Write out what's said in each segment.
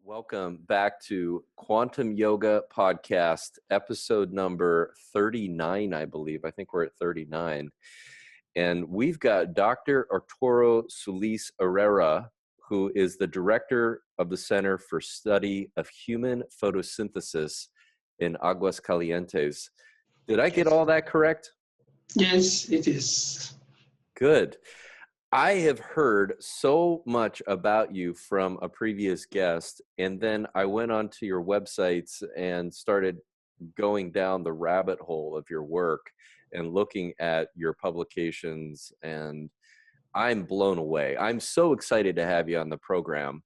Welcome back to Quantum Yoga Podcast, episode number 39, I believe. I think we're at 39. And we've got Dr. Arturo Solis Herrera, who is the director of the Center for Study of Human Photosynthesis in Aguascalientes. Did I get all that correct? Yes, it is. Good. I have heard so much about you from a previous guest, and then I went onto your websites and started going down the rabbit hole of your work and looking at your publications, and I'm blown away. I'm so excited to have you on the program.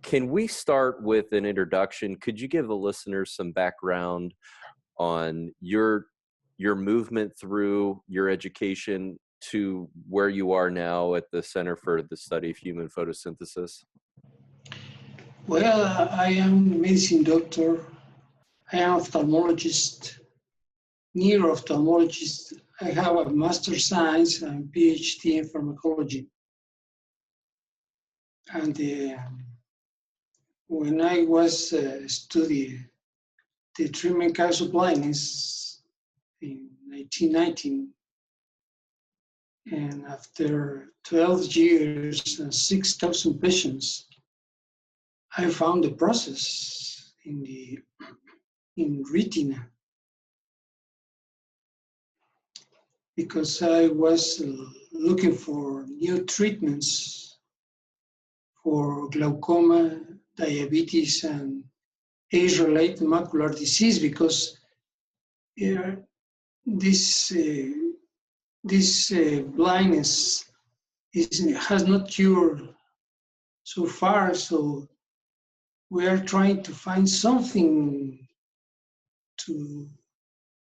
Can we start with an introduction? Could you give the listeners some background on your movement through your education to where you are now at the Center for the Study of Human Photosynthesis? Well, I am a medicine doctor. I am ophthalmologist, neuro-ophthalmologist. I have a master's science and PhD in pharmacology. And when I was studying the treatment cause of blindness in 1919, and after 12 years and 6,000 patients, I found the process in retina, because I was looking for new treatments for glaucoma, diabetes, and age-related macular disease, because this blindness has not cured so far. So we are trying to find something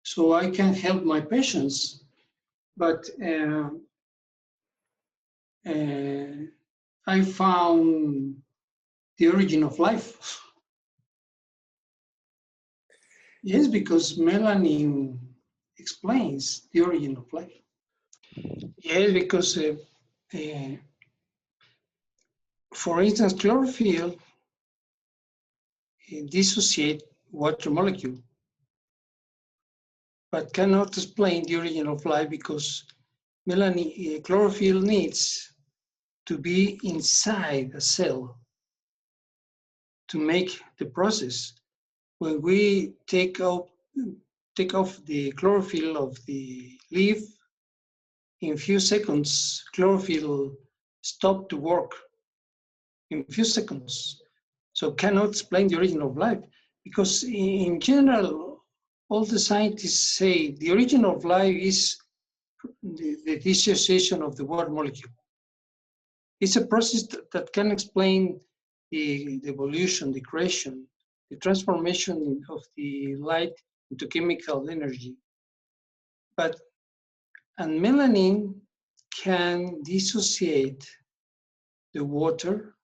so I can help my patients. But I found the origin of life. Yes, because melanin explains the origin of life. Yes, because for instance, chlorophyll dissociate water molecule, but cannot explain the origin of life, because melanin, chlorophyll needs to be inside a cell to make the process. When we take off the chlorophyll of the leaf, in few seconds, chlorophyll stop to work in few seconds. So cannot explain the origin of life, because in general, all the scientists say the origin of life is the dissociation of the water molecule. It's a process that can explain the evolution, the creation, the transformation of the light into chemical energy. And melanin can dissociate the water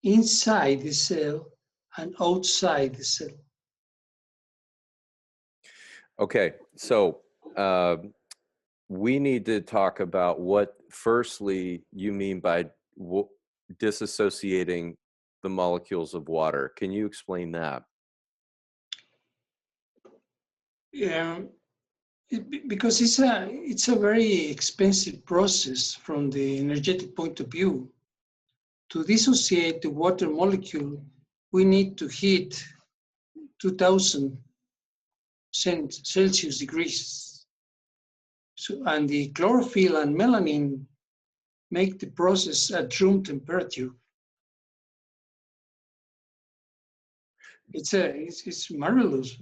inside the cell and outside the cell. Okay, so we need to talk about what, firstly, you mean by disassociating the molecules of water. Can you explain that? Yeah, because it's a very expensive process from the energetic point of view. To dissociate the water molecule, we need to heat 2000 Celsius degrees. So, and the chlorophyll and melanin make the process at room temperature. It's marvelous,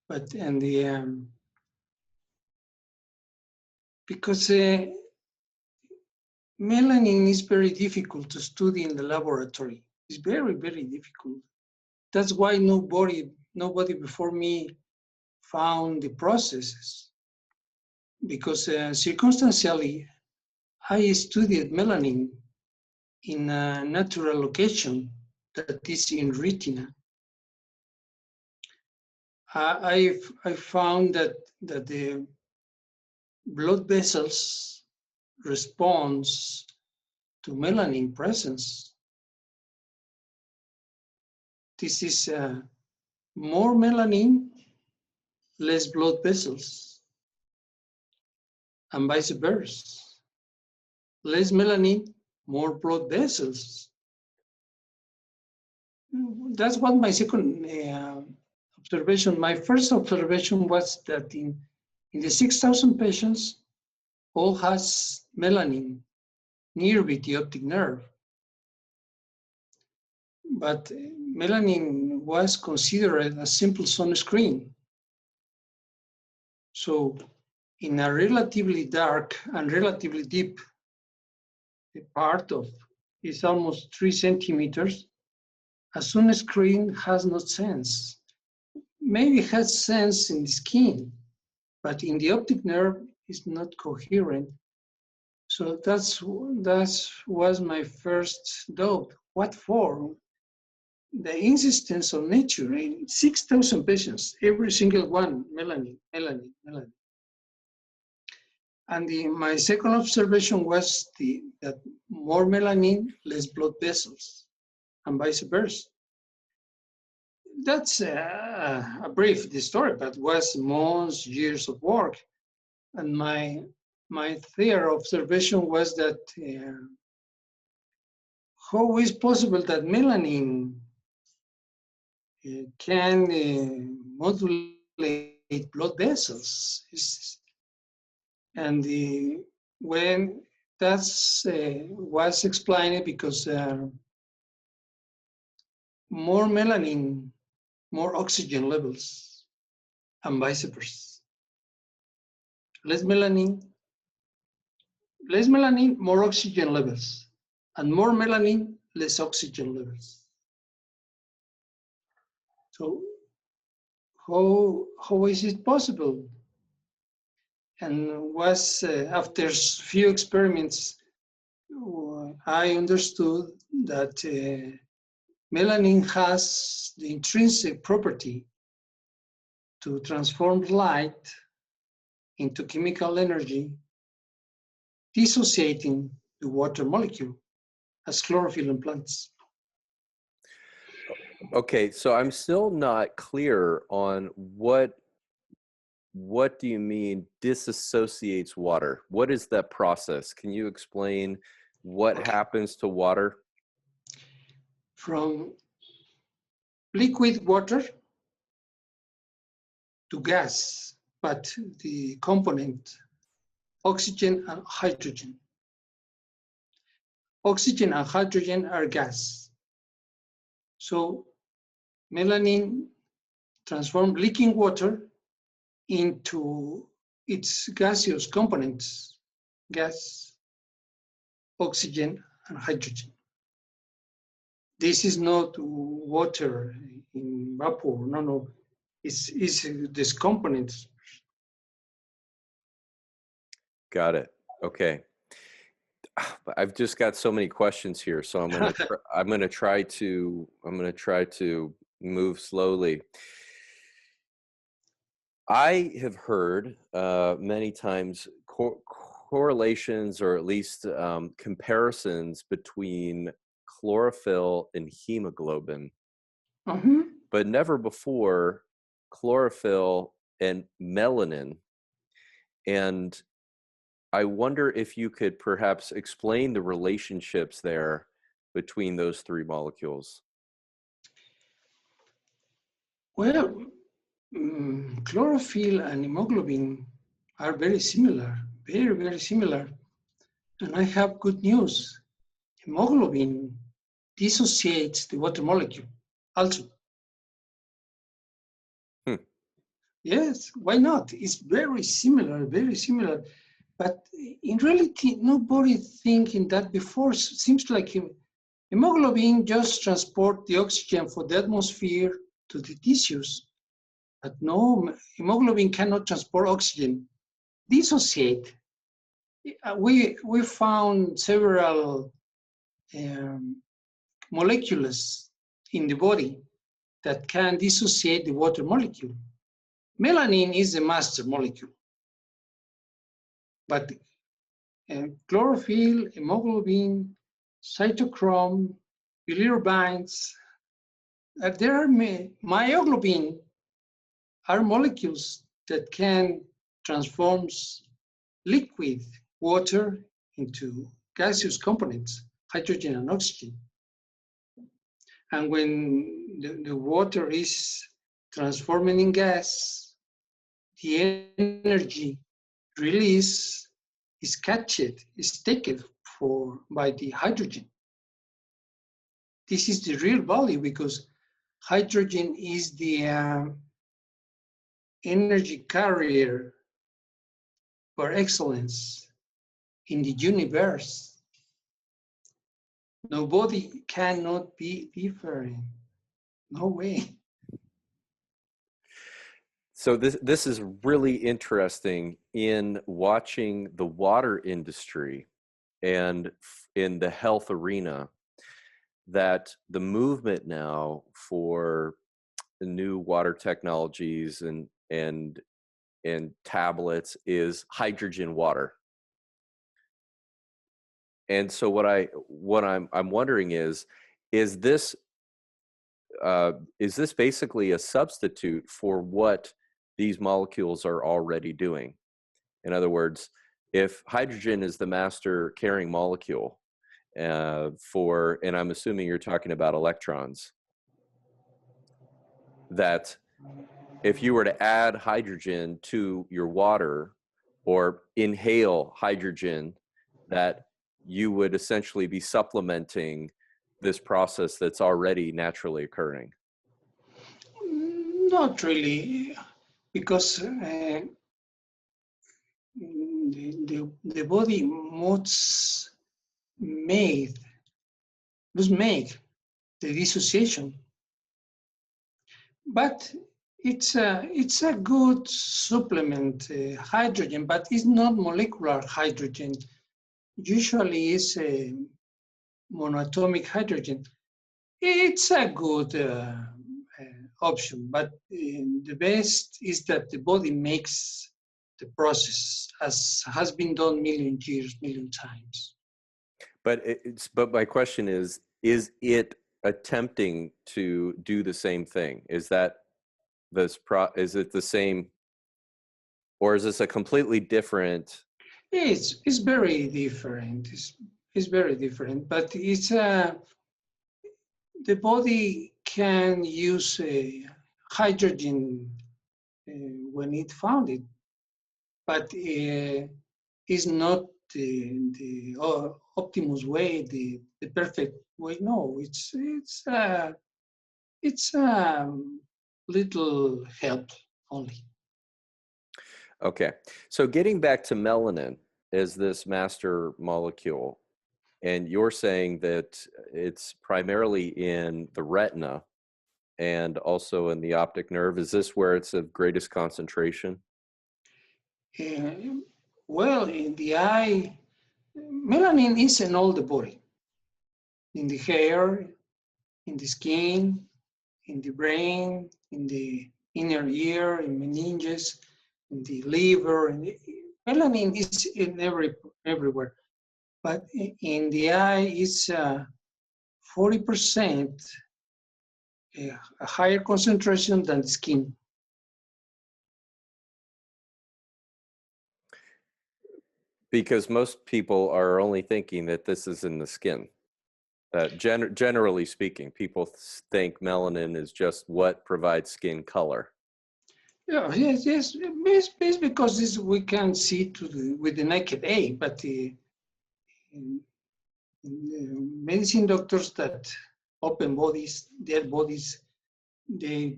but because melanin is very difficult to study in the laboratory. It's very, very difficult. That's why nobody before me found the processes, because circumstantially, I studied melanin in a natural location that is in retina. I found that the blood vessels responds to melanin presence. this is more melanin, less blood vessels, and vice versa. Less melanin, more blood vessels. That's what my second observation. My first observation was that in the 6,000 patients, all has melanin near the optic nerve. But melanin was considered a simple sunscreen. So in a relatively dark and relatively deep part of is almost 3 centimeters, a sunscreen has no sense. Maybe it has sense in the skin, but in the optic nerve it's not coherent. So that was my first doubt. What for? The insistence of nature in 6,000 patients, every single one, melanin, melanin, melanin. And my second observation was that more melanin, less blood vessels, and vice versa. That's a brief story, but was months, years of work. And my third observation was that how is possible that melanin can modulate blood vessels? And when that's was explained because more melanin, more oxygen levels, and vice versa. Less melanin, more oxygen levels, and more melanin, less oxygen levels. So how is it possible? And was after few experiments, I understood that melanin has the intrinsic property to transform light into chemical energy, dissociating the water molecule as chlorophyll in plants. Okay, so I'm still not clear on what do you mean disassociates water? What is that process? Can you explain what happens to water? From liquid water to gas, but the component oxygen and hydrogen. Oxygen and hydrogen are gas. So melanin transforms leaking water into its gaseous components, gas, oxygen, and hydrogen. This is not water in vapor, no. It's these components. Got it. Okay. I've just got so many questions here, so I'm gonna try to move slowly. I have heard many times correlations, or at least comparisons between chlorophyll and hemoglobin, but never before chlorophyll and melanin. And I wonder if you could perhaps explain the relationships there between those three molecules. Well, chlorophyll and hemoglobin are very similar, very, very similar. And I have good news. Hemoglobin dissociates the water molecule also. Yes, why not? It's very similar, very similar. But in reality, nobody thinking that before. Seems like hemoglobin just transport the oxygen from the atmosphere to the tissues. But no, hemoglobin cannot transport oxygen. Dissociate. We found several molecules in the body that can dissociate the water molecule. Melanin is the master molecule. But chlorophyll, hemoglobin, cytochrome, bilirubins, there are myoglobin are molecules that can transform liquid water into gaseous components, hydrogen and oxygen. And when the water is transforming in gas, the energy release is captured, is taken by the hydrogen. This is the real value because hydrogen is the energy carrier for excellence in the universe. Nobody cannot be different. No way. So this is really interesting in watching the water industry and in the health arena, that the movement now for new water technologies and tablets is hydrogen water. And so what I'm wondering is this basically a substitute for what these molecules are already doing? In other words, if hydrogen is the master carrying molecule and I'm assuming you're talking about electrons, that if you were to add hydrogen to your water or inhale hydrogen, that you would essentially be supplementing this process that's already naturally occurring. Not really, because the body must make the dissociation, but it's a good supplement, hydrogen, but it's not molecular hydrogen. Usually it's a monoatomic hydrogen. It's a good option, but the best is that the body makes the process, as has been done million times. But my question is it attempting to do the same thing? Is it the same, or is this a completely different? It's very different. It's very different, but it's the body can use hydrogen when it found it, but it's not the optimus way, the perfect way. No, it's little help only. Okay, so getting back to melanin as this master molecule, and you're saying that it's primarily in the retina and also in the optic nerve. Is this where it's of greatest concentration? Well, in the eye, melanin is in all the body, in the hair, in the skin, in the brain, in the inner ear, in meninges, in the liver. Melanin is in everywhere, but in the eye, it's 40% a higher concentration than the skin. Because most people are only thinking that this is in the skin. Generally speaking, people think melanin is just what provides skin color. Yeah, yes. It's because we can see with the naked eye, but the medicine doctors that open bodies, dead bodies, they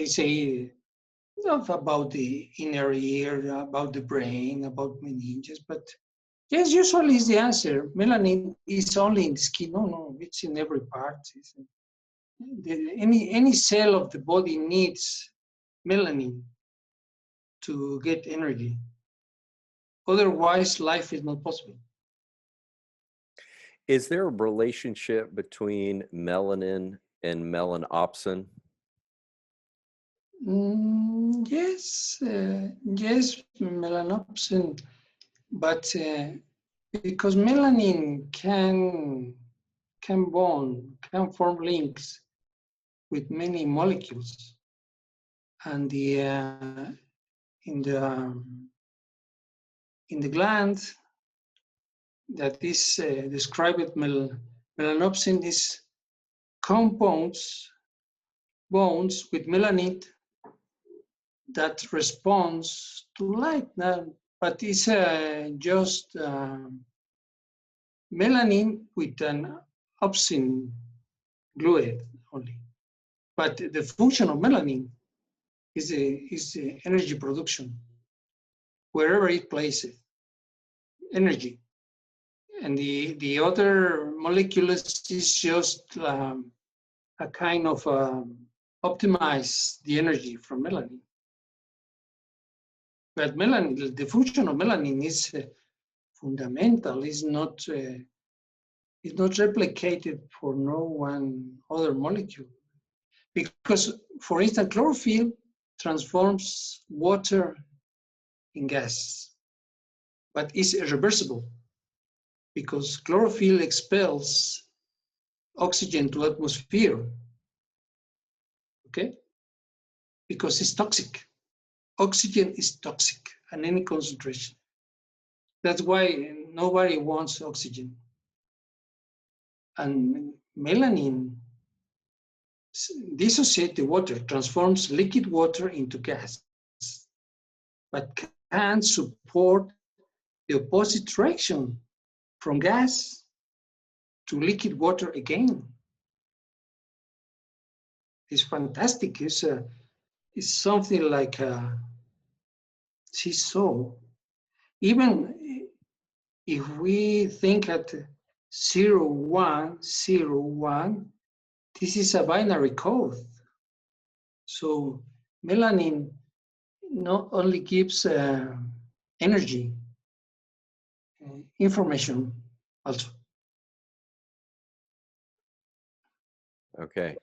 say about the inner ear, about the brain, about meninges, but yes, usually is the answer. Melanin is only in the skin. No, it's in every part. Any cell of the body needs melanin to get energy. Otherwise, life is not possible. Is there a relationship between melanin and melanopsin? Yes, melanopsin, but because melanin can can form links with many molecules. And in the gland that is described melanopsin is compounds bonds with melanin that responds to light. But it's just melanin with an opsin glued only. But the function of melanin is the energy production, wherever it places energy. And the other molecules is just a kind of optimize the energy from melanin. But melanin, the function of melanin is fundamental. Is not replicated for no one other molecule. Because, for instance, chlorophyll transforms water in gas, but it's irreversible because chlorophyll expels oxygen to atmosphere, okay? Because it's toxic. Oxygen is toxic at any concentration. That's why nobody wants oxygen. And melanin dissociates the water, transforms liquid water into gas, but can't support the opposite direction from gas to liquid water again. It's fantastic. It's something like a seesaw. Even if we think at 0, 1, 0, 1, this is a binary code. So melanin not only gives energy, information also. Okay.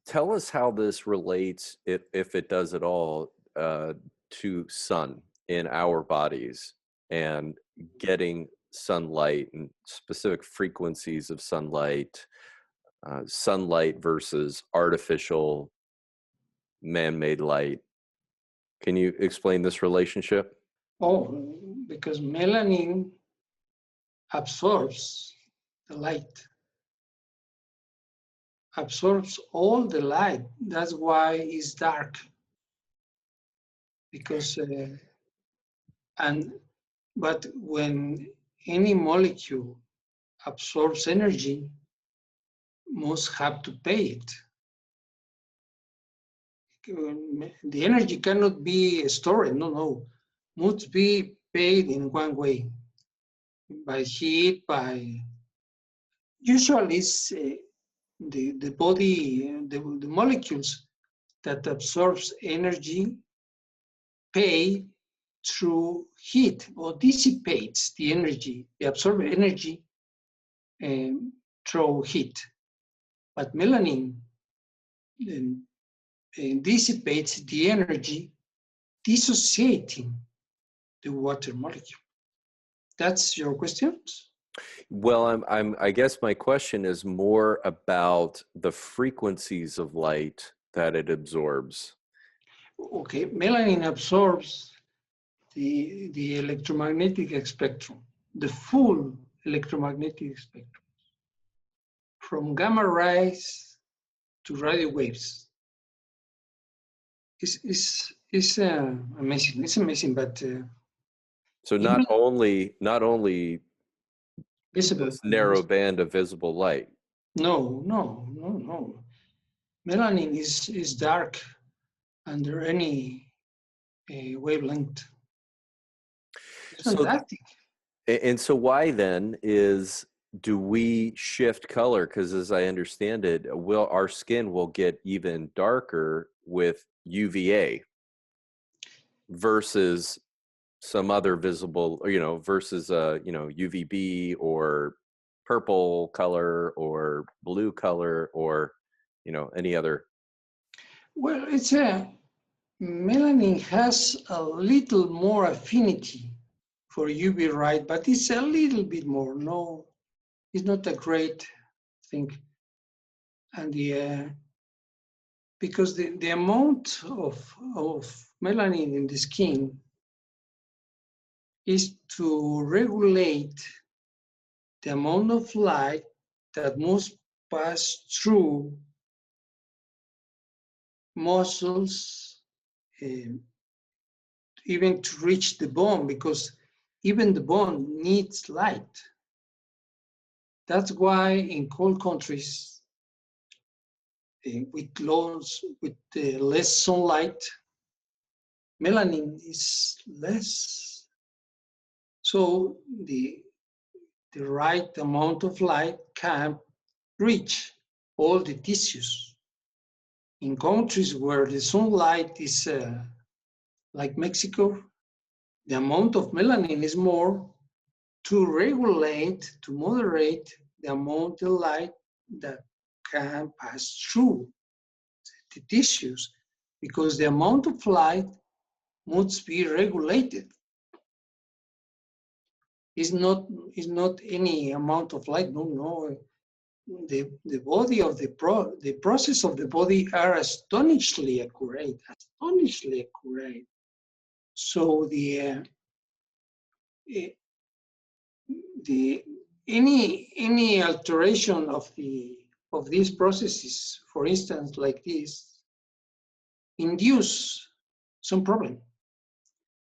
Tell us how this relates, if it does at all, to sun in our bodies and getting sunlight and specific frequencies of sunlight, sunlight versus artificial man-made light. Can you explain this relationship? Oh, because melanin absorbs the light, absorbs all the light. That's why it's dark. Because, but when any molecule absorbs energy, must have to pay it. The energy cannot be stored, no, must be paid in one way, by heat, by, usually it's the body, the molecules that absorbs energy pay through heat or dissipates the energy, the absorbed energy through heat. But melanin dissipates the energy, dissociating the water molecule. That's your question? Well, I guess my question is more about the frequencies of light that it absorbs. Okay, melanin absorbs the electromagnetic spectrum, the full electromagnetic spectrum, from gamma rays to radio waves. It's amazing. It's amazing, but so not only visible. this narrow band of visible light. No. Melanin is dark under any wavelength. It's fantastic. And so why then do we shift color? Because as I understand it, our skin will get even darker with UVA versus some other visible, versus UVB or purple color or blue color or any other. Well, it's melanin has a little more affinity for UV light, but it's a little bit more. is not a great thing. And because the amount of melanin in the skin is to regulate the amount of light that must pass through muscles, even to reach the bone, because even the bone needs light. That's why in cold countries, with less sunlight, melanin is less. So the right amount of light can reach all the tissues. In countries where the sunlight is like Mexico, the amount of melanin is more to regulate, to moderate the amount of light that can pass through the tissues, because the amount of light must be regulated. It's not any amount of light, no. The body of the process of the body are astonishingly accurate. So any alteration of these processes, for instance, like this, induce some problem.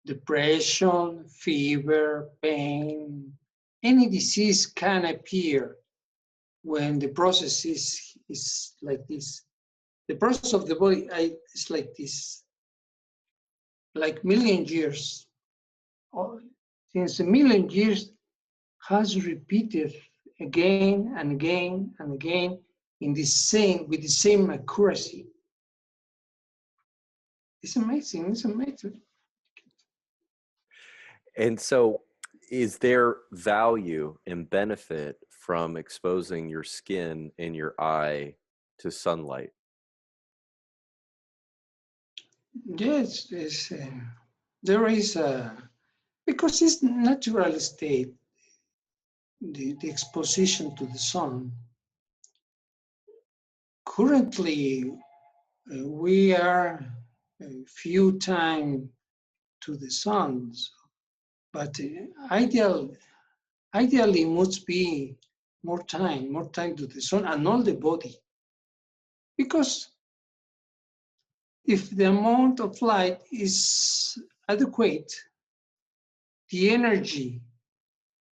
Depression, fever, pain, any disease can appear when the process is like this. The process of the body is like this, like million years. Since a million years has repeated again and again and again with the same accuracy. It's amazing. And so, is there value and benefit from exposing your skin and your eye to sunlight? Yes, there is because it's natural state, the exposition to the sun. Currently, we are a few times to the sun, but ideally must be more time to the sun and all the body. Because if the amount of light is adequate, the energy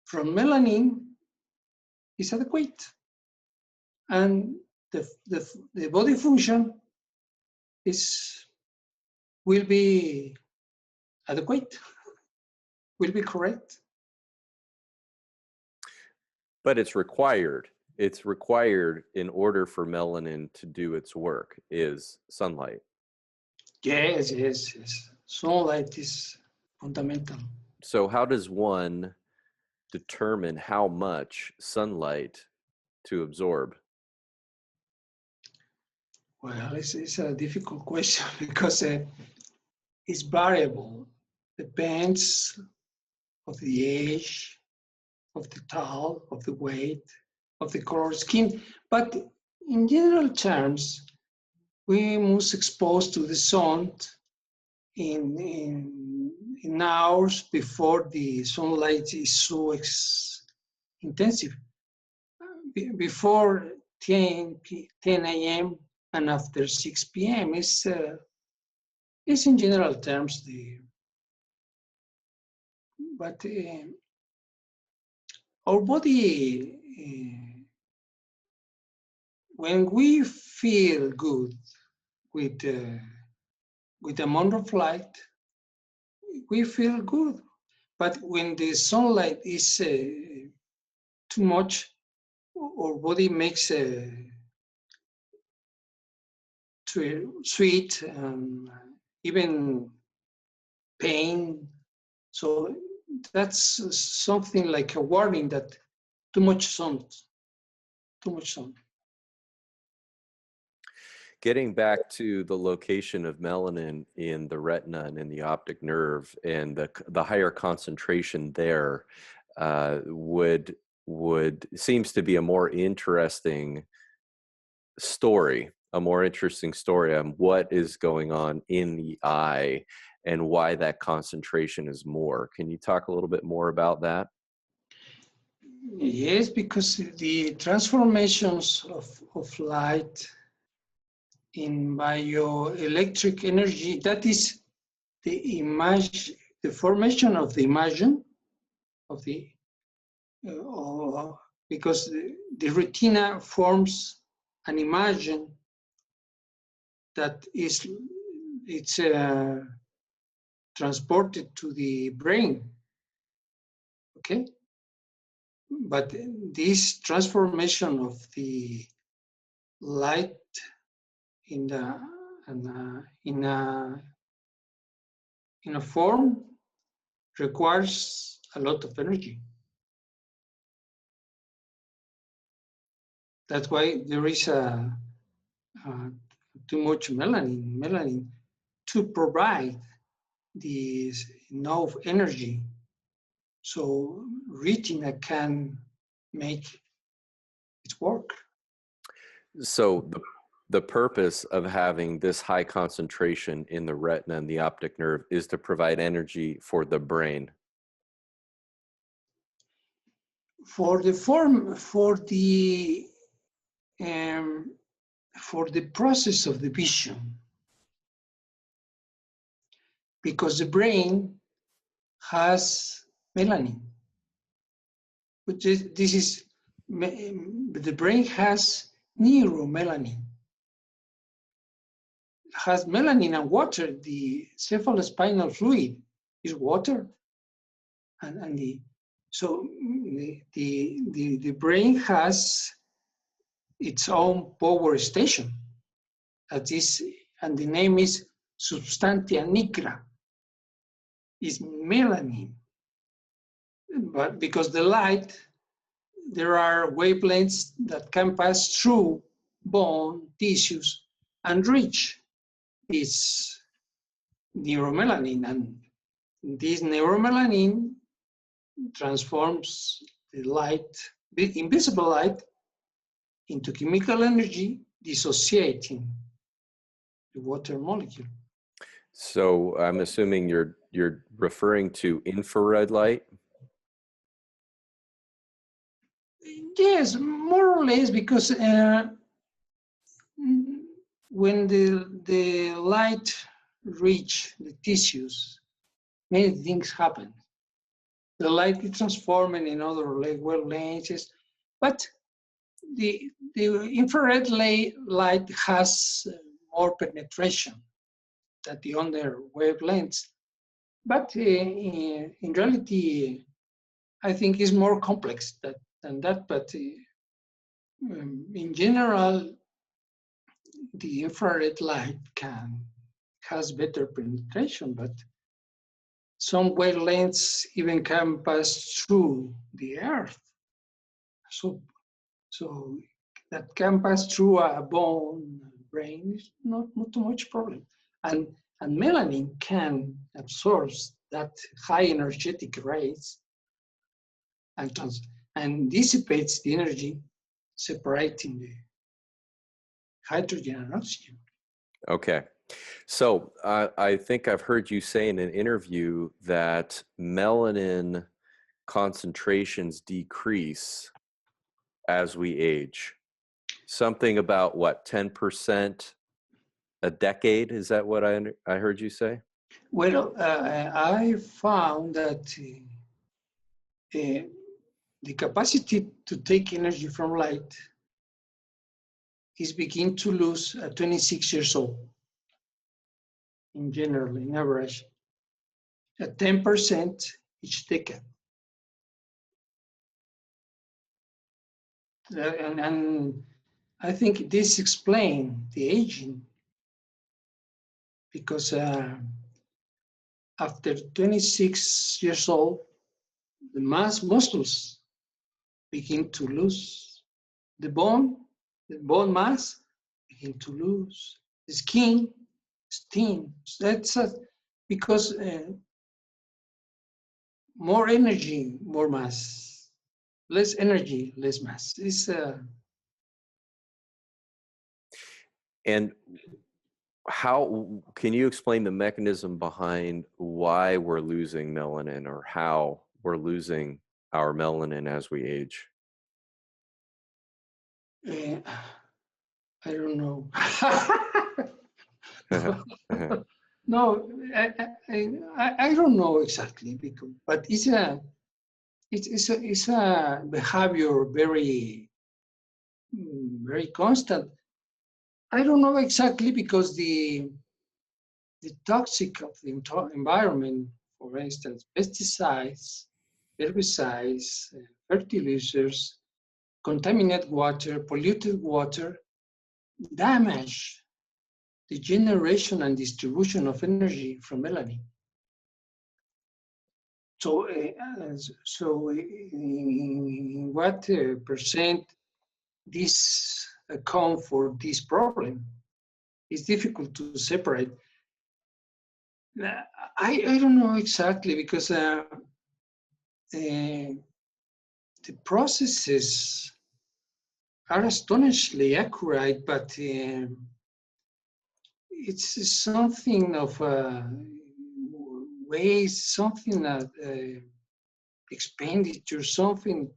from melanin is adequate. And the body function will be adequate, will be correct. But it's required. It's required in order for melanin to do its work is sunlight. Yes. Sunlight is fundamental. So how does one determine how much sunlight to absorb? Well, it's a difficult question because it's variable. Depends of the age, of the tall, of the weight, of the color of skin. But in general terms, we must expose to the sun in hours before the sunlight is so intensive. Before 10 a.m. and after 6 p.m. is in general terms but our body, when we feel good with the amount of light, we feel good. But when the sunlight is too much, our body makes sweat, even pain. So that's something like a warning that too much sun. Getting back to the location of melanin in the retina and in the optic nerve and the higher concentration there, would seems to be a more interesting story, on what is going on in the eye and why that concentration is more. Can you talk a little bit more about that? Yes, because the transformations of light in bioelectric energy, that is the image, the formation of the imagine of the, because the retina forms an imagine that it's transported to the brain, okay? But this transformation of the light in a form requires a lot of energy. That's why there is too much melanin to provide this enough energy so retina can make its work. So the purpose of having this high concentration in the retina and the optic nerve is to provide energy for the brain. For the form, for the process of the vision, because the brain has melanin, which is, the brain has neuromelanin, has melanin and water. The cephalospinal fluid is water, and so the brain has its own power station, and the name is substantia nigra, is melanin. But because the light, there are wavelengths that can pass through bone, tissues, and reach this neuromelanin. And this neuromelanin transforms the light, the invisible light, into chemical energy, dissociating the water molecule. So I'm assuming you're referring to infrared light? Yes, more or less, because when the light reach the tissues, many things happen. The light is transforming in other wavelengths, but the infrared light has more penetration than the other wavelengths. But in reality, I think it's more complex than that. But in general, the infrared light has better penetration, but some wavelengths even can pass through the earth. So that can pass through a bone, brain is not too much problem. And melanin can absorb that high energetic rays and dissipates the energy, separating the hydrogen and oxygen. Okay. So I think I've heard you say in an interview that melanin concentrations decrease as we age. Something about what, 10% a decade? Is that what I heard you say? Well, I found that the capacity to take energy from light is begin to lose at 26 years old. In general, in average, at 10% each decade. And I think this explains the aging, because after 26 years old, the muscles begin to lose. The bone mass begin to lose. The skin. That's because more energy, more mass. less energy, less mass. And how can you explain the mechanism behind why we're losing melanin, or how we're losing our melanin as we age? I don't know. No, I don't know exactly, but it's a behavior very constant. I don't know exactly because the toxic of the environment, for instance, pesticides, herbicides, fertilizers, contaminated water, polluted water, damage the generation and distribution of energy from melanin. So, in what percent this account for this problem? It's difficult to separate. I don't know exactly, because the processes are astonishingly accurate, but it's something of waste, something that expenditure, something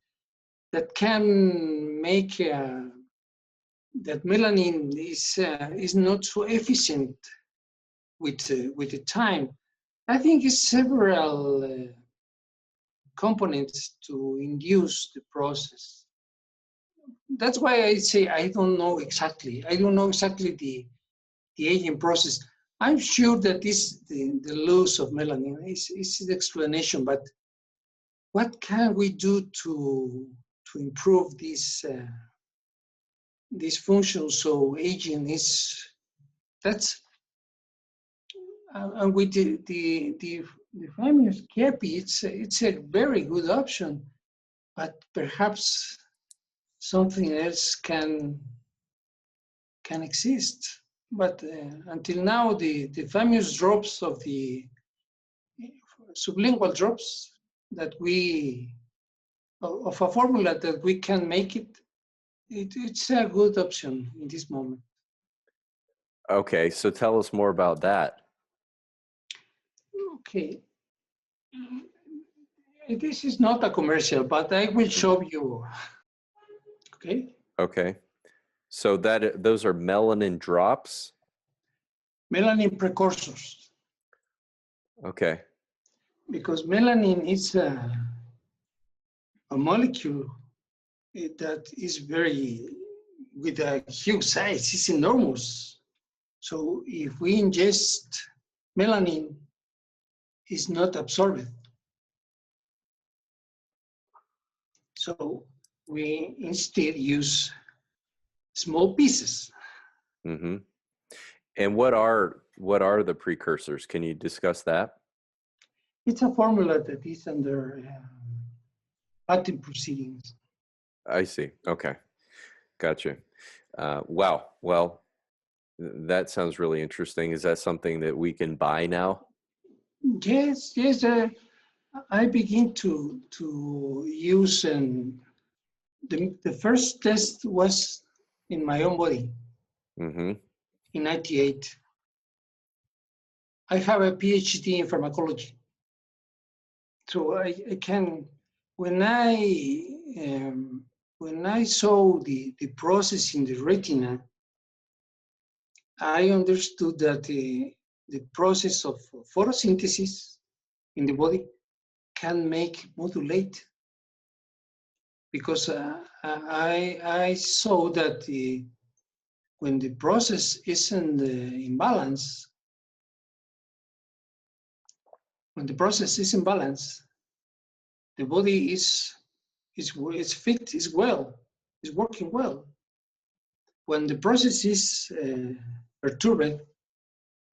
that can make that melanin is not so efficient with the time. I think it's several components to induce the process. That's why I say I don't know exactly. I don't know exactly the aging process. I'm sure that the loss of melanin is the explanation, but what can we do to improve this function so aging that's and with the famous QYP, it's a very good option, but perhaps something else can exist. But until now, the famous drops of the sublingual drops that of a formula that we can make it's a good option in this moment. Okay, so tell us more about that. Okay. This is not a commercial, but I will show you. Okay. Okay. So those are melanin drops? Melanin precursors. Okay. Because melanin is a molecule that is with a huge size, it's enormous. So if we ingest melanin, it's not absorbed. So we instead use small pieces. Mm-hmm. And what are the precursors? Can you discuss that? It's a formula that is under patent proceedings. I see. Okay. Gotcha. Wow. Well, that sounds really interesting. Is that something that we can buy now? Yes. I begin to use, and the first test was in my own body. Mm-hmm. In 98. I have a PhD in pharmacology. So I can, when I saw the process in the retina, I understood that the process of photosynthesis in the body can modulate, because I saw that when the process is in balance, the body is fit, is working well. When the process is perturbed,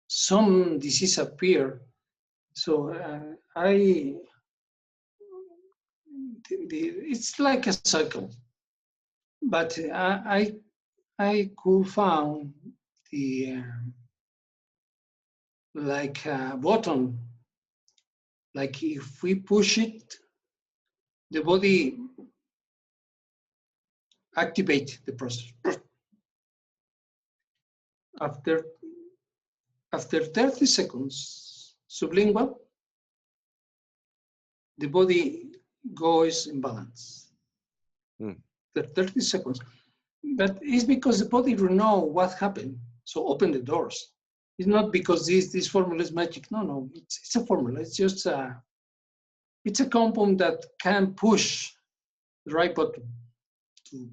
some disease appear. So it's like a cycle. But I could found the like a button. Like if we push it, the body activate the process. After 30 seconds sublingual, the body goes in balance. After 30 seconds. But it's because the body will know what happened. So open the doors. It's not because this formula is magic. No, it's a formula. It's just it's a compound that can push the right button to,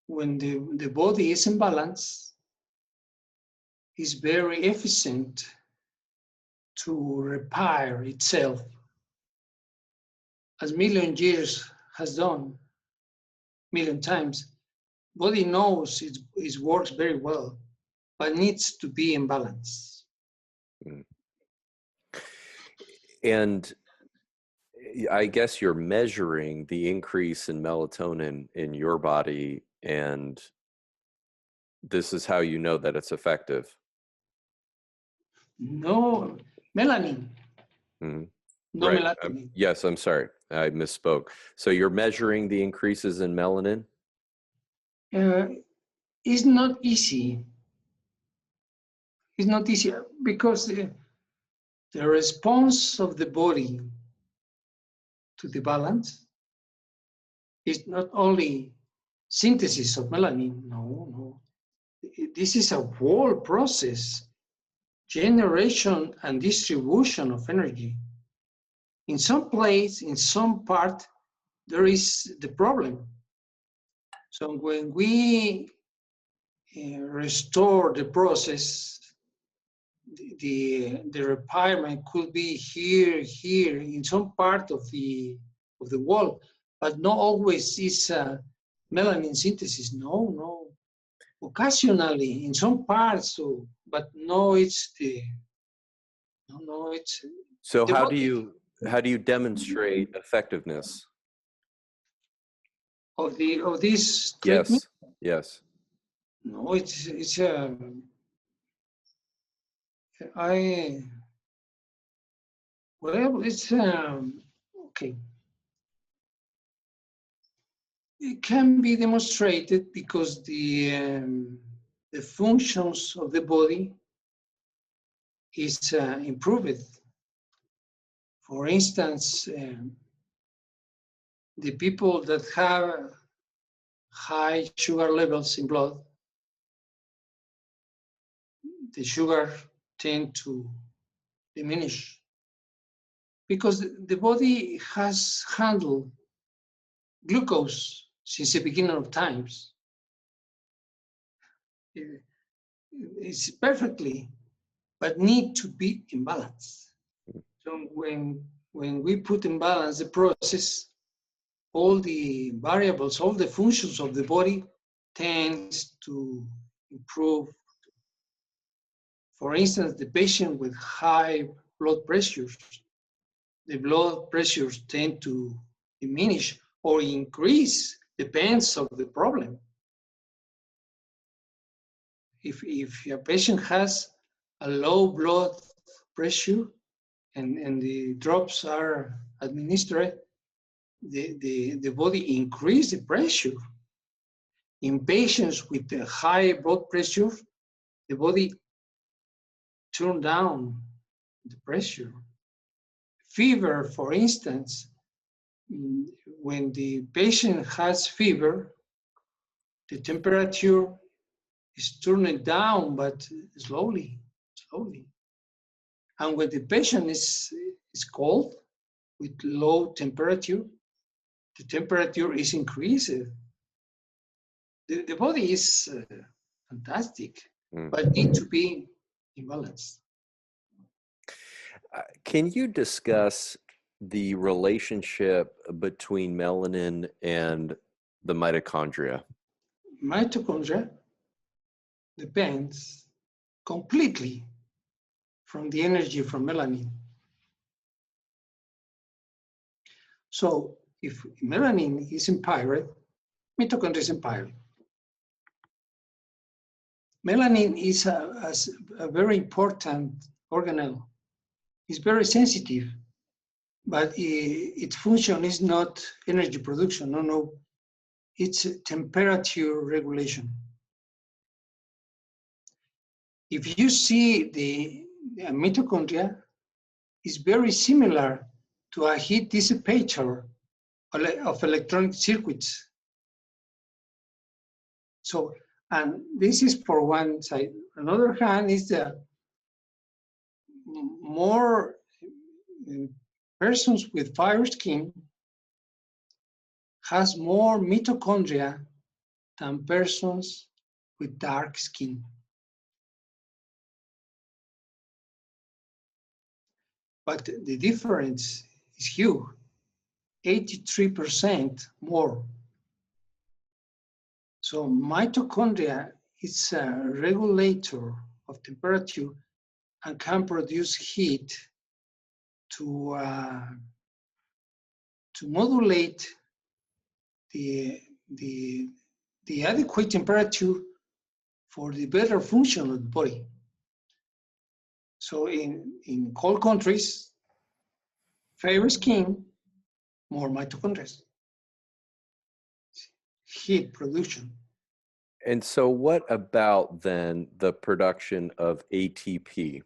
when the body is in balance, is very efficient to repair itself, as million years has done, million times. Body knows it works very well, but needs to be in balance. And I guess you're measuring the increase in melatonin in your body, and this is how you know that it's effective. No, melanin. No right. melatonin. Yes, I'm sorry. I misspoke. So you're measuring the increases in melanin? It's not easy. It's not easy because the response of the body to the balance is not only synthesis of melanin. No. This is a whole process, generation and distribution of energy. In some place, in some part, there is the problem. So when we restore the process, the repairment could be here, in some part of the wall, but not always is melanin synthesis. No. Occasionally, in some parts, but no, it's the no, it's. So how do you demonstrate effectiveness of this treatment? Yes. No, it's okay. It can be demonstrated because the functions of the body is improved. For instance, the people that have high sugar levels in blood, the sugar tend to diminish because the body has handled glucose since the beginning of times. It's perfectly, but need to be in balance. So when we put in balance the process, all the variables, all the functions of the body tends to improve. For instance, the patient with high blood pressures, the blood pressures tend to diminish or increase, depends on the problem. If a patient has a low blood pressure and the drops are administered, the body increase the pressure. In patients with a high blood pressure, the body turn down the pressure. Fever, for instance, when the patient has fever, the temperature is turning down, but slowly. And when the patient is cold with low temperature, the temperature is increased. The body is fantastic, but need to be in balance. Can you discuss the relationship between melanin and the mitochondria? Mitochondria depends completely from the energy from melanin. So if melanin is impaired, mitochondria is impaired. Melanin is a very important organelle. It's very sensitive but its function is not energy production. No, no, it's temperature regulation. If you see the mitochondria, is very similar to a heat dissipator of electronic circuits. So, and this is for one side. Another hand is the more persons with fair skin has more mitochondria than persons with dark skin. But the difference is huge, 83% more. So mitochondria is a regulator of temperature and can produce heat to modulate the adequate temperature for the better function of the body. So in cold countries, fair skin, more mitochondria, heat production. And so what about then the production of ATP?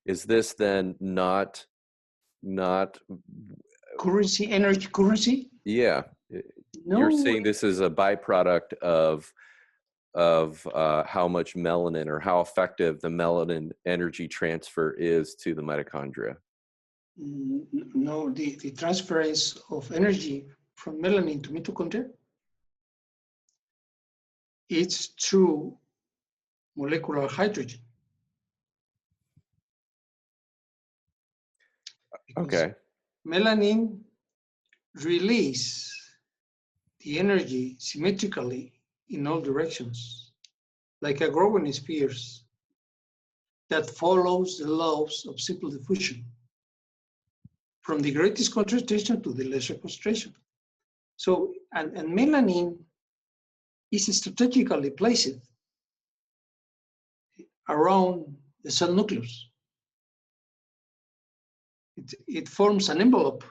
Is this then not currency, energy currency? Yeah. No. You're saying this is a byproduct of how much melanin or how effective the melanin energy transfer is to the mitochondria? No, the transference of energy from melanin to mitochondria, it's through molecular hydrogen. Because okay. Melanin release the energy symmetrically in all directions, like a growing spheres that follows the laws of simple diffusion from the greatest concentration to the lesser concentration. So, and melanin is strategically placed around the cell nucleus. It forms an envelope.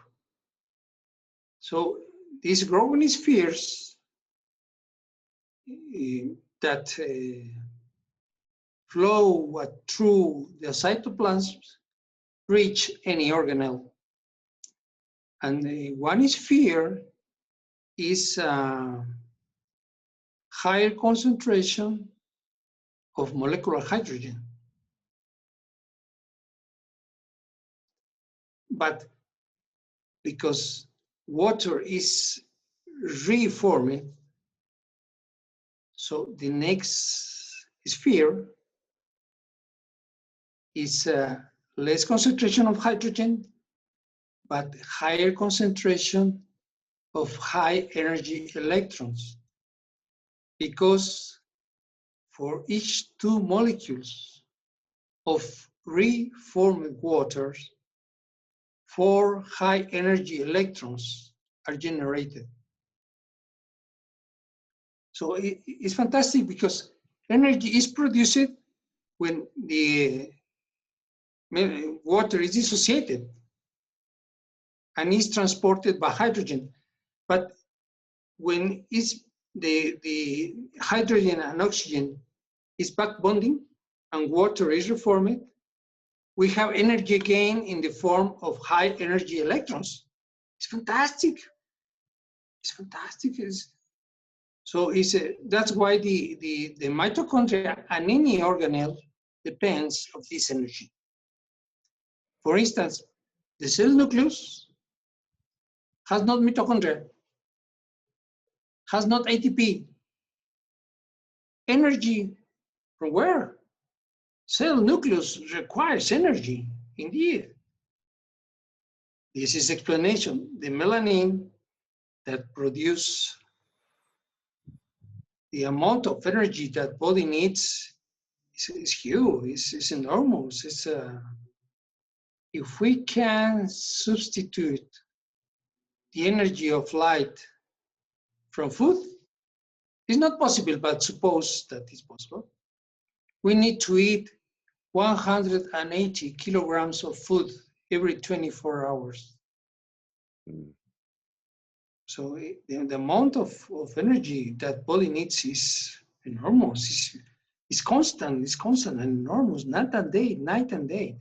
So these growing spheres that flow through the cytoplasm reach any organelle. And one sphere is a higher concentration of molecular hydrogen. But because water is reforming, so the next sphere is less concentration of hydrogen, but higher concentration of high energy electrons. Because for each 2 molecules of reformed water, 4 high energy electrons are generated. So it's fantastic because energy is produced when the water is dissociated and is transported by hydrogen. But when the hydrogen and oxygen is back bonding and water is reformed, we have energy gain in the form of high energy electrons. It's fantastic. It's fantastic. So that's why the mitochondria and any organelle depends on this energy. For instance, the cell nucleus has not mitochondria, has not ATP. Energy from where? Cell nucleus requires energy, indeed. This is explanation. The melanin that produce the amount of energy that body needs is huge, it's enormous. If we can substitute the energy of light from food, it's not possible, but suppose that it's possible. We need to eat 180 kilograms of food every 24 hours. Mm. So the amount of energy that body needs is enormous. It's constant. It's constant and enormous. Night and day, night and day.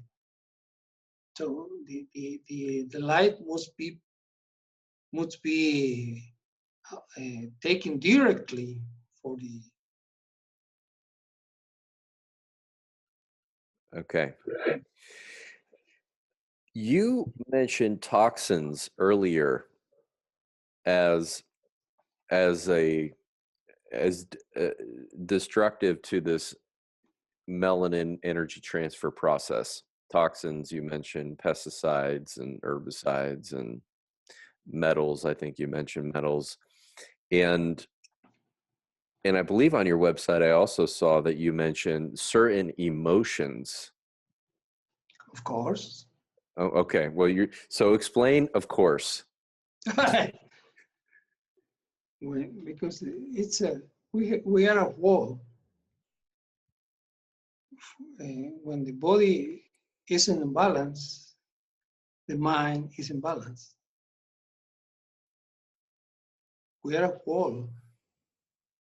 So the light must be taken directly for the. Okay. You mentioned toxins earlier as as a as destructive to this melanin energy transfer process. Toxins, you mentioned pesticides and herbicides and metals. I think you mentioned metals. And I believe on your website I also saw that you mentioned certain emotions. Of course. Oh, okay. Well, so explain, of course. Because we are a whole. When the body is in balance, the mind is in balance. We are a whole.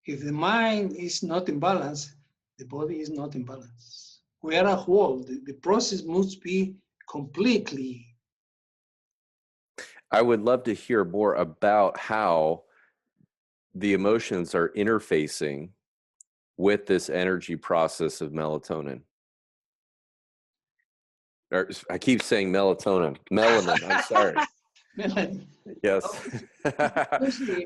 If the mind is not in balance, the body is not in balance. We are a whole. The process must be completely. I would love to hear more about how the emotions are interfacing with this energy process of melatonin. Or, I keep saying melatonin. Melanin, I'm sorry. Melanin. Yes.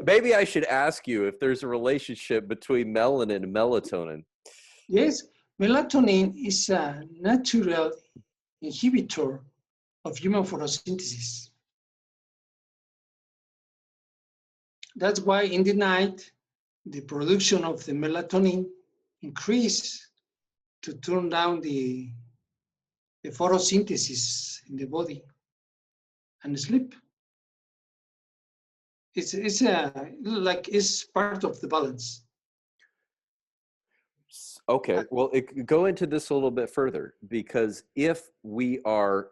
Maybe I should ask you if there's a relationship between melanin and melatonin. Yes, melatonin is a natural inhibitor of human photosynthesis. That's why in the night, the production of the melatonin increase to turn down the photosynthesis in the body and sleep. It's part of the balance. Okay, well, go into this a little bit further, because if we are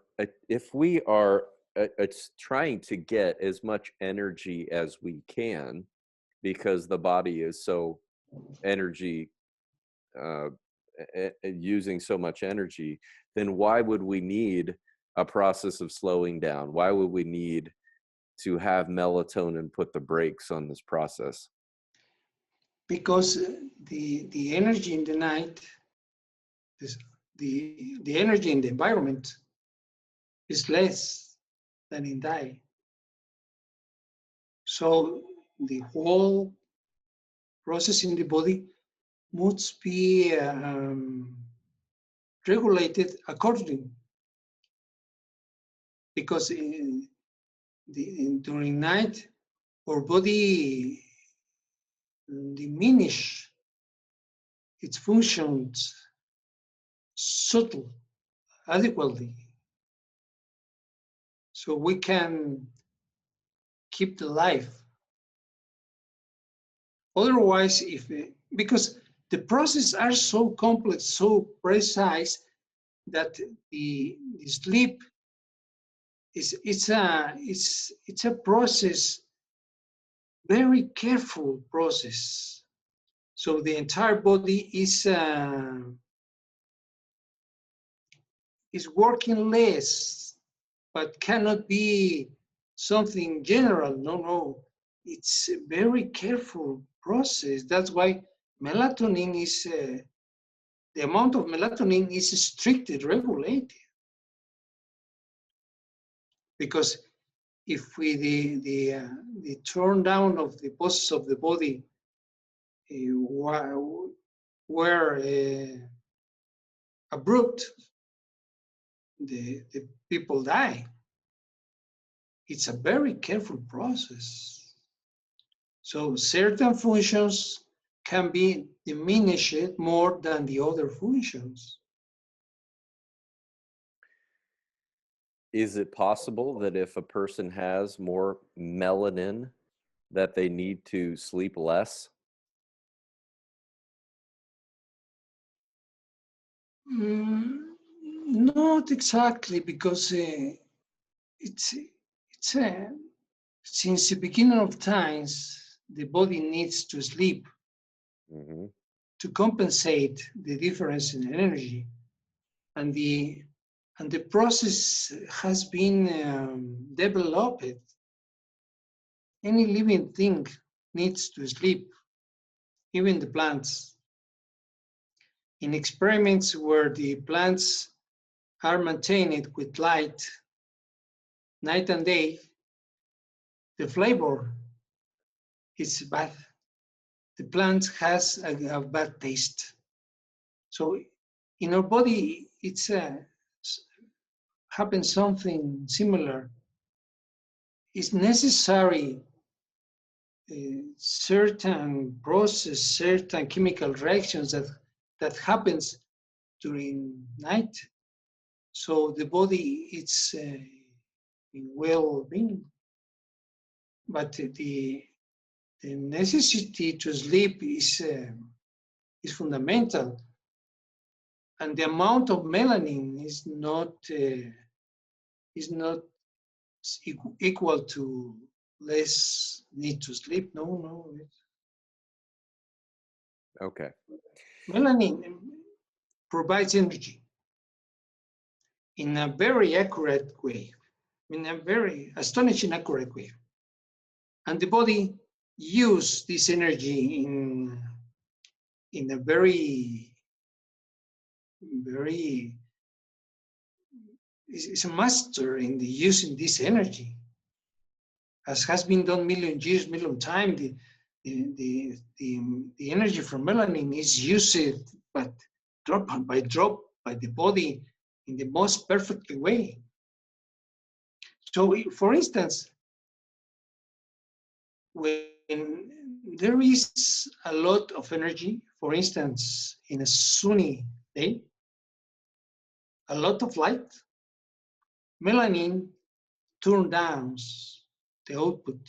trying to get as much energy as we can, because the body is so energy using so much energy, then why would we need a process of slowing down? Why would we need to have melatonin put the brakes on this process? Because the energy in the night, the energy in the environment is less than in day. So the whole process in the body must be regulated accordingly. Because during night, our body diminish its functions subtle, adequately. So we can keep the life. Otherwise, because the processes are so complex, so precise, that the sleep it's a process, very careful process. So the entire body is working less, but cannot be something general. No. It's a very careful process. That's why melatonin is, the amount of melatonin is strictly regulated. Because if the turn down of the process of the body were abrupt, the people die. It's a very careful process. So certain functions can be diminished more than the other functions. Is it possible that if a person has more melanin, that they need to sleep less? Not exactly, because it's Since the beginning of times, the body needs to sleep to compensate the difference in energy, and the process has been developed. Any living thing needs to sleep, even the plants. In experiments where the plants are maintained with light night and day, the flavor is bad. The plant has a bad taste. So in our body, it's happens something similar. It's necessary certain process, certain chemical reactions that happens during night. So the body it's in well-being, but the necessity to sleep is fundamental, and the amount of melanin is not equal to less need to sleep. No. Okay. Melanin provides energy in a very accurate way, in a very astonishing accurate way. And the body uses this energy in a very is a master in the using this energy, as has been done million times. The energy from melanin is used, but drop by drop by the body in the most perfect way. So, for instance, when there is a lot of energy, for instance, in a sunny day, a lot of light, melanin turns down the output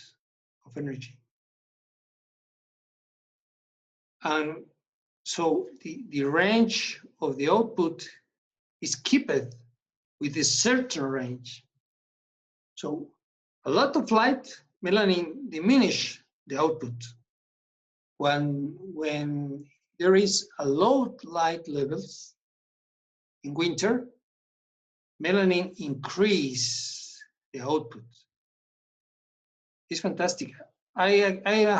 of energy. And so the range of the output is kept with a certain range. So a lot of light, melanin diminish the output. When there is a low light levels in winter, melanin increase the output. It's fantastic. I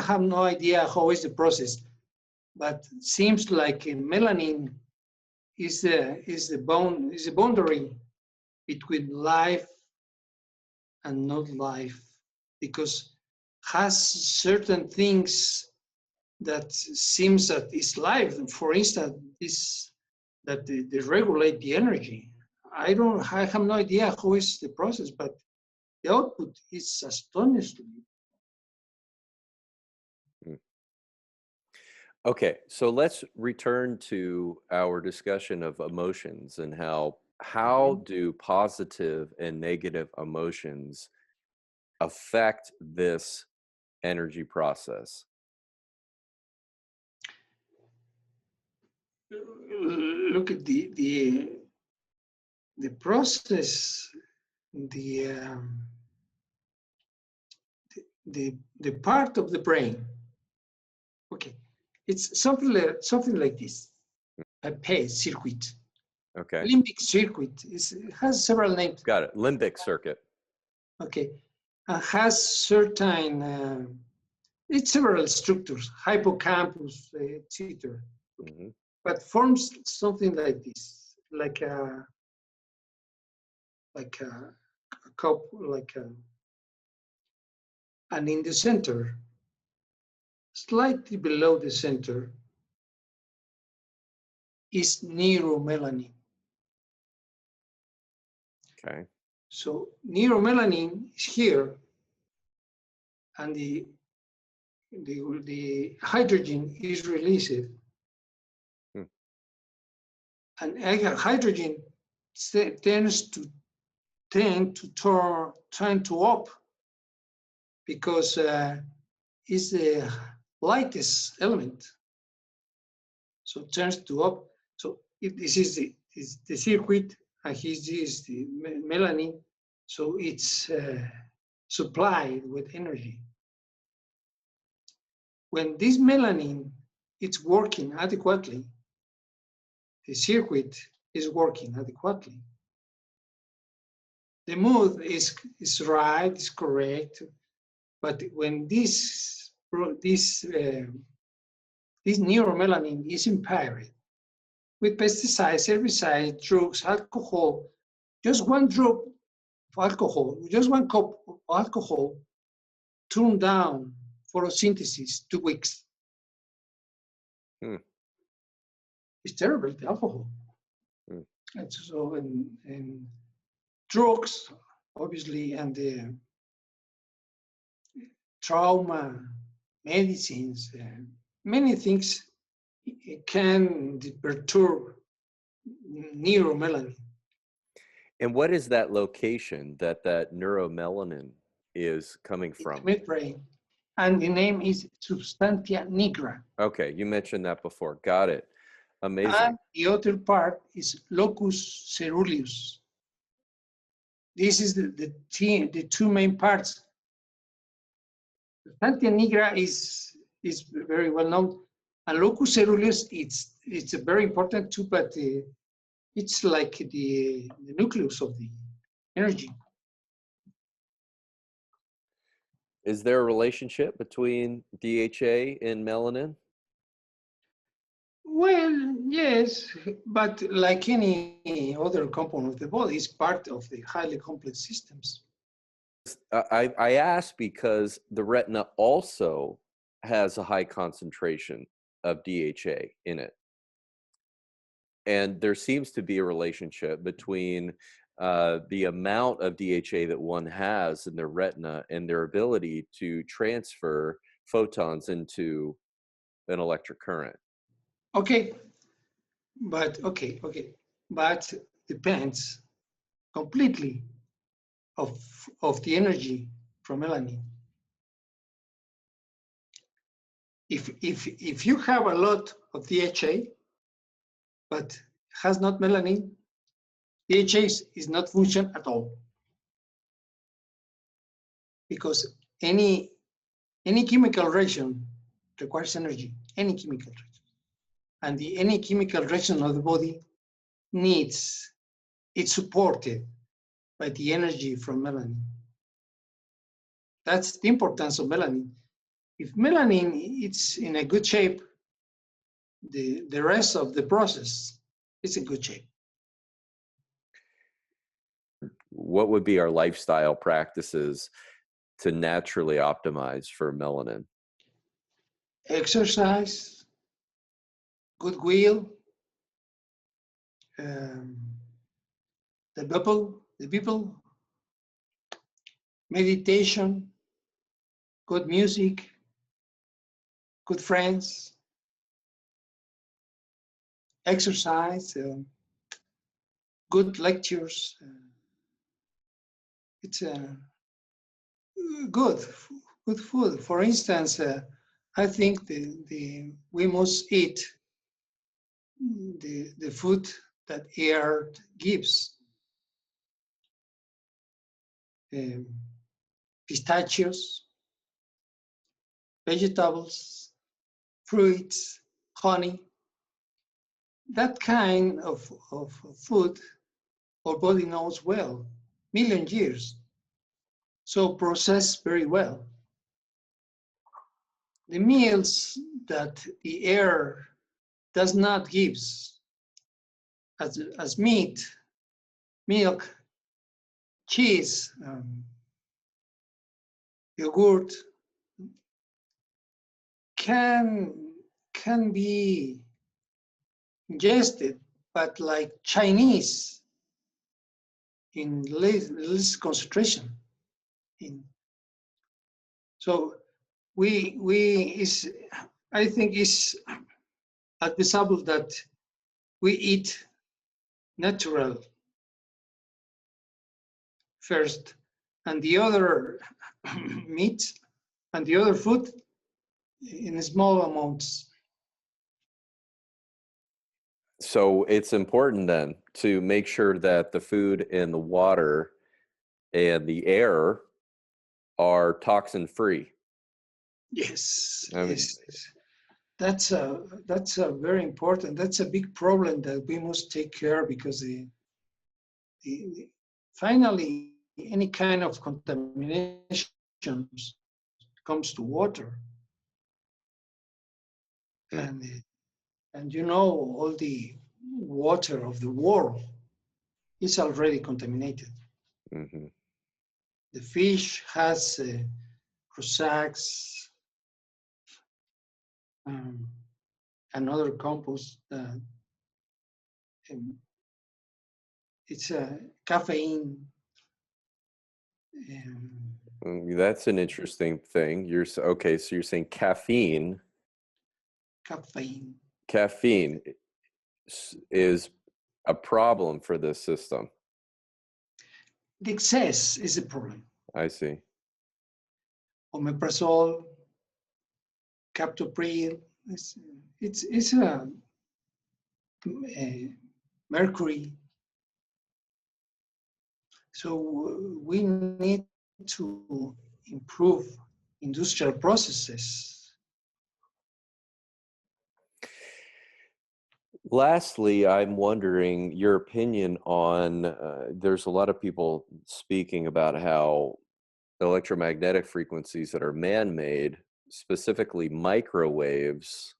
have no idea how is the process, but seems like melanin is the boundary between life and not life, because has certain things that seems that is life. For instance, this that they regulate the energy. I have no idea how is the process, but the output is astonishing. Okay, so let's return to our discussion of emotions and how do positive and negative emotions affect this energy process? Look at the process, the part of the brain. Okay, it's something like this. A PACE circuit. Okay. Limbic circuit it has several names. Got it. Limbic circuit. Okay, has certain it's several structures, hippocampus, etc. Okay. But forms something like this, like a cup, and in the center, slightly below the center, is neuromelanin. Okay. So neuromelanin is here, and the hydrogen is released. And hydrogen tends to turn to up, because it's the lightest element. So it turns to up. So this is the circuit, and this is the melanin. So it's supplied with energy. When this melanin is working adequately, the circuit is working adequately. The mood is right, is correct, but when this neuromelanin is impaired with pesticides, herbicides, drugs, alcohol, just one drop of alcohol, just one cup of alcohol, turn down photosynthesis 2 weeks. It's terrible, the alcohol. And so, and drugs, obviously, and the trauma, medicines, many things can perturb neuromelanin. And what is that location that neuromelanin is coming from? It's midbrain, and the name is substantia nigra. Okay, you mentioned that before. Got it. Amazing. And the other part is locus ceruleus. This is the two main parts. Substantia nigra is very well known, and locus ceruleus it's very important too, but it's like the nucleus of the energy. Is there a relationship between DHA and melanin? Well, yes, but like any other component of the body, it's part of the highly complex systems. I ask because the retina also has a high concentration of DHA in it. And there seems to be a relationship between the amount of DHA that one has in their retina and their ability to transfer photons into an electric current. Okay, but depends completely of the energy from melanin. If you have a lot of DHA, but has not melanin, DHA is not function at all. Because any chemical reaction requires energy, any chemical reaction. And any chemical reaction of the body it's supported by the energy from melanin. That's the importance of melanin. If melanin it's in a good shape, the rest of the process is in good shape. What would be our lifestyle practices to naturally optimize for melanin? Exercise, goodwill, the people, meditation, good music, good friends, exercise, good lectures. It's good food. For instance, I think we must eat the food that air gives. Pistachios, vegetables, fruits, honey. That kind of food our body knows well, million years. So processed very well. The meals that the air does not give, as meat, milk, cheese, yogurt, can be ingested, but like Chinese in less concentration. So I think it's advisable that we eat natural first, and the other meat and the other food in small amounts. So it's important then to make sure that the food and the water and the air are toxin free. Yes, I mean, yes. That's a very important. That's a big problem that we must take care, because finally any kind of contamination comes to water, and all the water of the world is already contaminated. mm-hmm. The fish has Crusacks, another compost. It's a caffeine. That's an interesting thing. Okay, so you're saying caffeine. Caffeine. Caffeine is a problem for this system. The excess is a problem. I see. Omeprazole, captopril, it's a mercury. So we need to improve industrial processes. Lastly, I'm wondering your opinion on, there's a lot of people speaking about how electromagnetic frequencies that are man-made, specifically microwaves,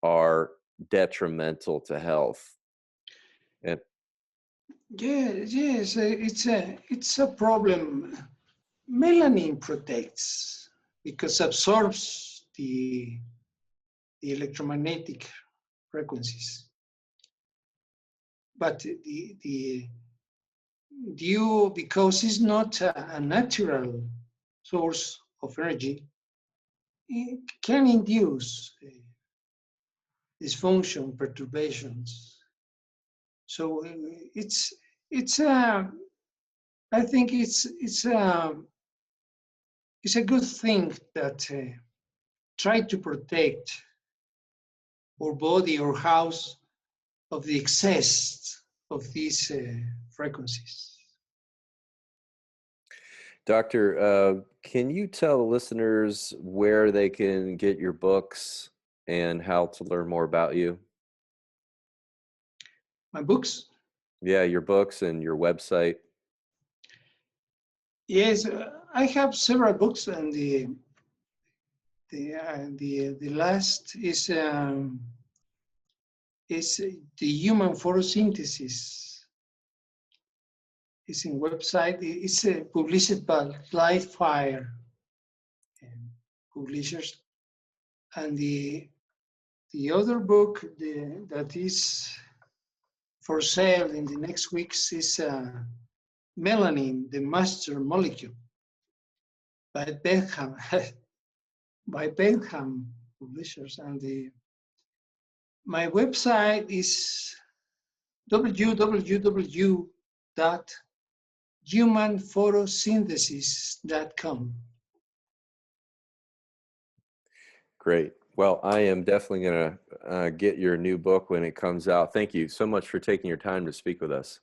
are detrimental to health. And Yes, it's a problem. Melanin protects because absorbs the electromagnetic frequencies, but the because it's not a natural source of energy, it can induce dysfunction, perturbations. So it's I think it's a good thing that try to protect our body or house of the excess of these frequencies. Doctor, can you tell the listeners where they can get your books and how to learn more about you? My books? Yeah, your books and your website. Yes, I have several books, and the last is the Human Photosynthesis. It's in website. It's published by Lightfire publishers, and the other book that is for sale in the next weeks is Melanin, the Master Molecule, by Benham, by Benham publishers. And my website is www.humanphotosynthesis.com. Great. Well, I am definitely going to get your new book when it comes out. Thank you so much for taking your time to speak with us.